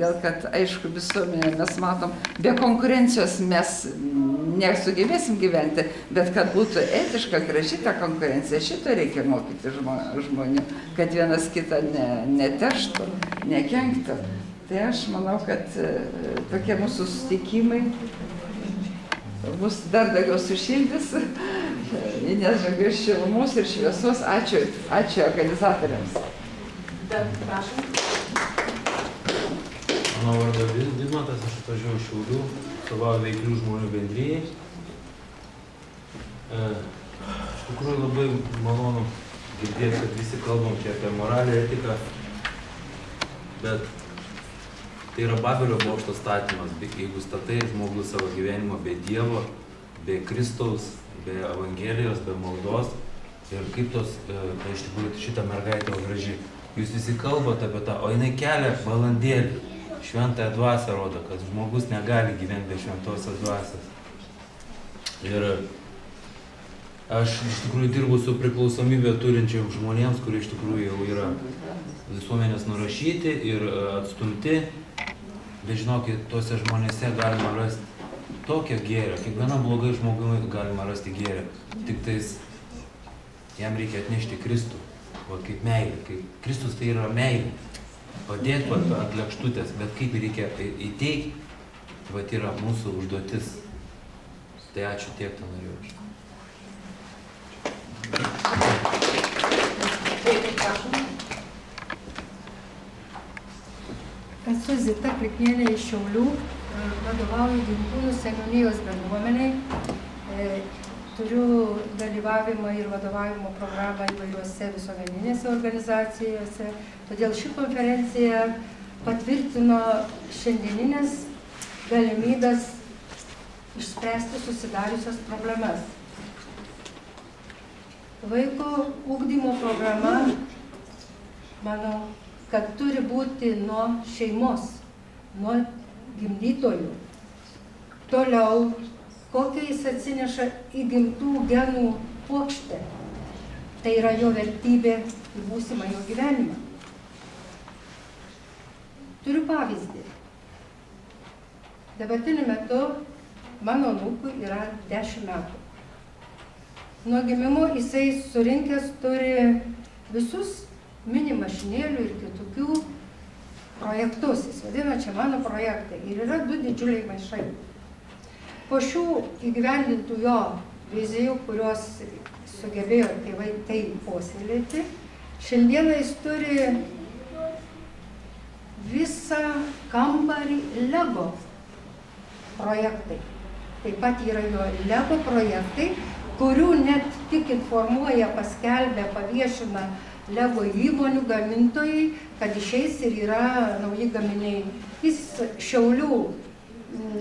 Dėl kad, aišku, visuomenė mes matom, be konkurencijos mes nesugebėsim gyventi, bet kad būtų etiška, graži ta konkurencija, šito reikia mokyti žmonių, kad vienas kitą neterštų, nekenktų. Tai aš manau, kad tokie mūsų susitikimai mus dar daugiau sušildys, nes daugiau šilumos ir šviesos. Ačiū organizatoriams. Prašom. Mano vardas Vidmantas, aš atvažiavau iš Šiaulių, atstovauju veiklių žmonių bendrijai. Iš tikrųjų labai malonu girdėti, kad visi kalbam čia apie moralę, etiką, bet tai yra Babelio bokšto statymas. Jeigu statai žmogus savo gyvenimą be Dievo, be Kristaus, be Evangelijos, be maldos, ir kaip iš tikrųjų šita mergaitė graži. Jūs visi kalbate apie tą, o jinai kelia valandėlį. Šventąją dvasią rodo, kad žmogus negali gyventi be šventosios dvasios. Ir aš iš tikrųjų dirbu su priklausomybė turinčiam žmonėms, kurie iš tikrųjų jau yra visuomenės nurašyti ir atstumti. Bet žinokit, tuose žmonėse galima rasti tokią gėrę. Kiekvienam blogai žmogui galima rasti gėrę. Tik tais jam reikia atnešti Kristų. O kaip meilė. Kaip Kristus tai yra meilė. Padėti ant lėkštutės, bet kaip reikia įteikti, tai yra mūsų užduotis. Tai ačiū tiek, tą norėjau. Esu Zita Kliknienė iš Šiaulių, vadovauju Ginkūnų seniūnijos bendruomeniai. Turiu dalyvavimą ir vadovavimo programą įvairiuose visuomeninėse organizacijose. Todėl ši konferencija patvirtino šiandieninės galimybės išspręsti susidariusias problemas. Vaiko ugdymo programa, manau, kad turi būti nuo šeimos, nuo gimdytojų. Toliau, kokią jis atsineša įgimtų genų puokštę. Tai yra jo vertybė į būsimą jo gyvenimą. Turiu pavyzdį. Dabartiniu metu mano anūkui yra 10 metų. Nuo gimimo jisai surinkęs turi visus mini mašinėlių ir kitokių projektus. Jis vadina čia mano projektai. Ir yra 2 didžiuliai maišai. Po šių įgyvendintų jo vizijų, kurios sugebėjo tėvai tai puoselėti, šiandieną jis turi visą kambarį Lego projektai. Taip pat yra jo Lego projektai, kurių net tik informuoja, paskelbia, paviešina Lego įmonių gamintojai, kad išeis ir yra nauji gaminiai. Jis Šiaulių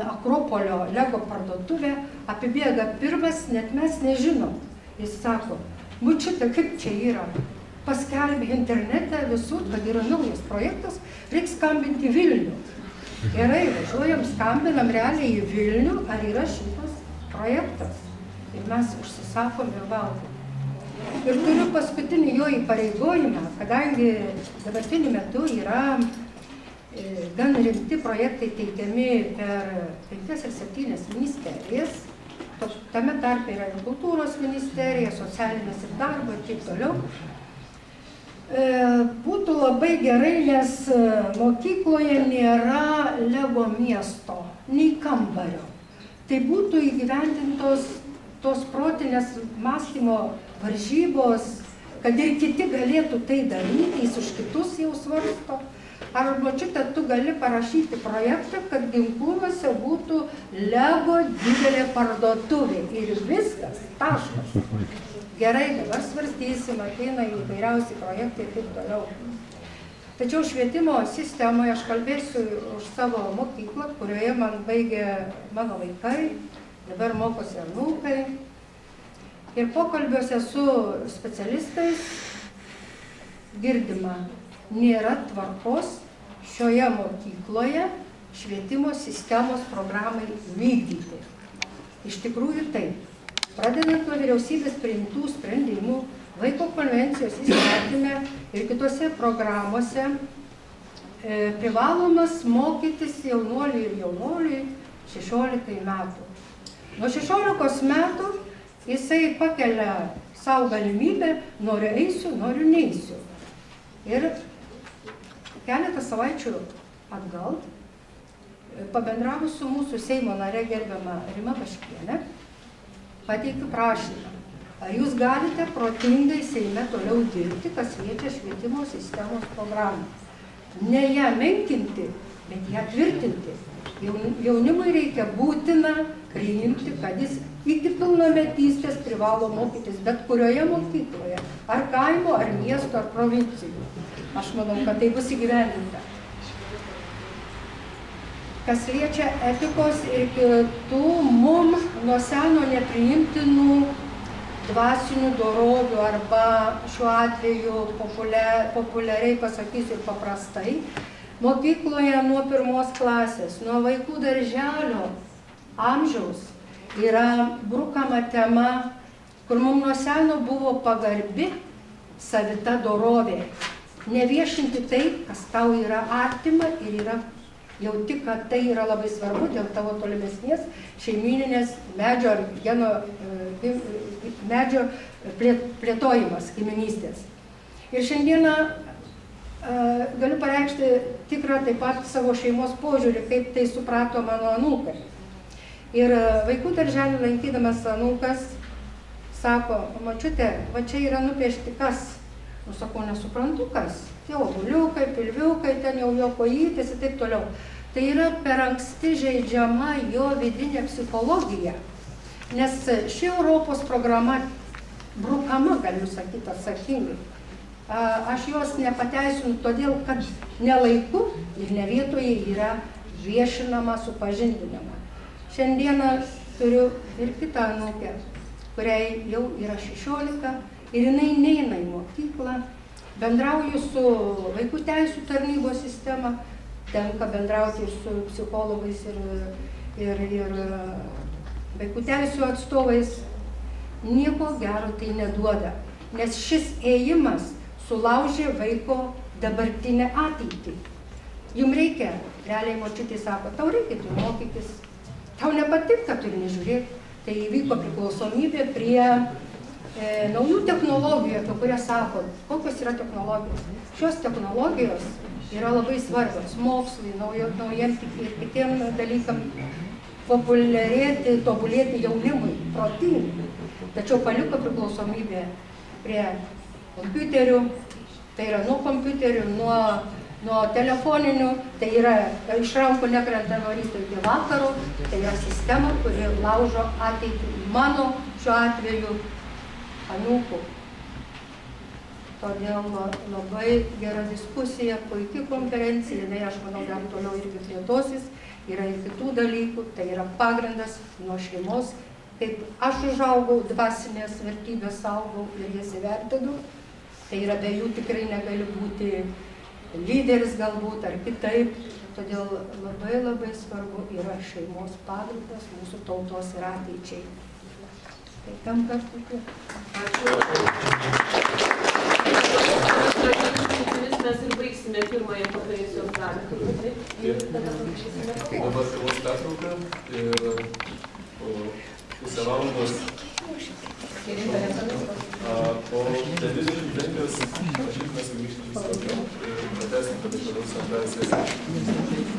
Akropolio Lego parduotuvę apibėga pirmas, net mes nežinom. Jis sako, mučiute, kaip čia yra? Paskelbė internete visur, kad yra naujas projektas, reikia skambinti Vilnių. Gerai, važiuojam, skambinam realiai į Vilnių, ar yra šitas projektas. Ir mes užsisakom ir valgom. Ir turiu paskutinį jo įpareigojimą, kadangi dabartiniu metu yra gan rimti projektai teikiami per 5 ar 7 ministerijas. Tame tarpe yra ir kultūros ministerija, socialinės ir darbo ir taip toliau. Būtų labai gerai, nes mokykloje nėra Lego miesto, nei kambario. Tai būtų įgyvendintos tos protinės mąstymo varžybos, kad ir kiti galėtų tai daryti, jis už kitus jau svarsto. Ar močiute, tu gali parašyti projektą, kad Ginkūnuose būtų Lego didelė parduotuvė ir viskas, taškas. Gerai, dabar svarstysim, ateina įvairiausi projektai ir taip toliau. Tačiau švietimo sistemoje aš kalbėsiu už savo mokyklą, kurioje man baigė mano vaikai, dabar mokosi anūkai. Ir pokalbiuose su specialistais girdima, nėra tvarkos šioje mokykloje švietimo sistemos programai vykdyti. Iš tikrųjų taip. Pradedant nuo vyriausybės priimtų sprendimų, Vaiko konvencijos įstatyme ir kitose programuose privalomas mokytis jaunuoliui ir jaunuoliui 16 metų. Nuo 16 metų jisai pakelia savo galimybę, noriu eisiu, noriu neisiu. Ir keletą savaičių atgal, pabendravus su mūsų Seimo nare gerbiama Rima Baškienė, pateikiu prašymą. Ar jūs galite protingai Seime toliau dirbti, kas liečia švietimo sistemos programą? Ne ją menkinti, bet ją tvirtinti. Jaunimui reikia būtina priimti, kad jis iki pilnametystės privalo mokytis bet kurioje mokykloje, ar kaimo, ar miesto, ar provincijų. Aš manau, kad tai bus įgyvendinta. Kas liečia etikos ir kitų mums nuo seno nepriimtinų dvasinių dorovių arba šiuo atveju populiariai pasakysiu ir paprastai, mokykloje nuo 1 klasės, nuo vaikų darželio amžiaus yra brukama tema, kur mums nuo seno buvo pagarbi savita dorovė. Neviešinti tai, kas tau yra artima ir yra jauti, kad tai yra labai svarbu dėl tavo tolimesnės šeimyninės medžio ar geno medžio plėtojimas, giminystės. Ir šiandieną galiu pareikšti tikrą taip pat savo šeimos požiūrį, kaip tai suprato mano anūkai. Ir vaikų darželį lankydamas anūkas sako, močiutė, va čia yra nupiešti kas? Nu, sakau, nesuprantu kas. Tie obuliukai, pilviukai, ten jau jo kojytės ir taip toliau. Tai yra per anksti žaidžiama jo vidinė psichologija. Nes ši Europos programa brukama, galiu sakyti, atsakingai. Aš jos nepateisinu todėl, kad nelaiku ir ne vietoje yra viešinama, supažindinama. Šiandieną turiu ir kitą anūkę, kuriai jau yra 16 ir jinai neina į mokyklą. Bendrauju su vaikų teisių tarnybos sistema, tenka bendrauti ir su psichologais ir vaikų teisių atstovais. Nieko gero tai neduoda, nes šis ėjimas sulaužė vaiko dabartinę ateitį. Jums reikia, realiai močiutė sako, tau reikia tu mokytis, tau nepatinka, turi nežiūrėti. Tai įvyko priklausomybė prie naujų technologijų, apie kurias sako, kokios yra technologijos. Šios technologijos yra labai svarbios mokslui, naujiem ir kitiem dalykam populiarėti, tobulėti jaunimui, protingai. Tačiau paliko priklausomybė prie kompiuterių, tai yra nuo kompiuterių, nuo telefoninių, tai yra iš rankų nekrenta nuo ryto iki vakaro, tai yra sistema, kuri laužo ateitį mano šiuo atveju anūkų. Todėl labai gera diskusija, puikia konferencija, jinai, aš manau, dar toliau irgi plėtosis, yra ir kitų dalykų, tai yra pagrindas nuo šeimos, kaip aš užaugau, dvasinės vertybės saugau ir jas įvertinu, tai yra be jų tikrai negali būti lyderis galbūt ar kitaip, todėl labai labai svarbu yra šeimos pagrindas mūsų tautos ir ateičiai. Tai tam kartu. Ačiū. Mes ir baigsime pirmąją konferencijos dalį. Dabar kavos pertrauka ir po pusę valandos po televizijos žinios mes sugrįžtame į studiją ir pratęsime, kad toliau antrąją sesiją.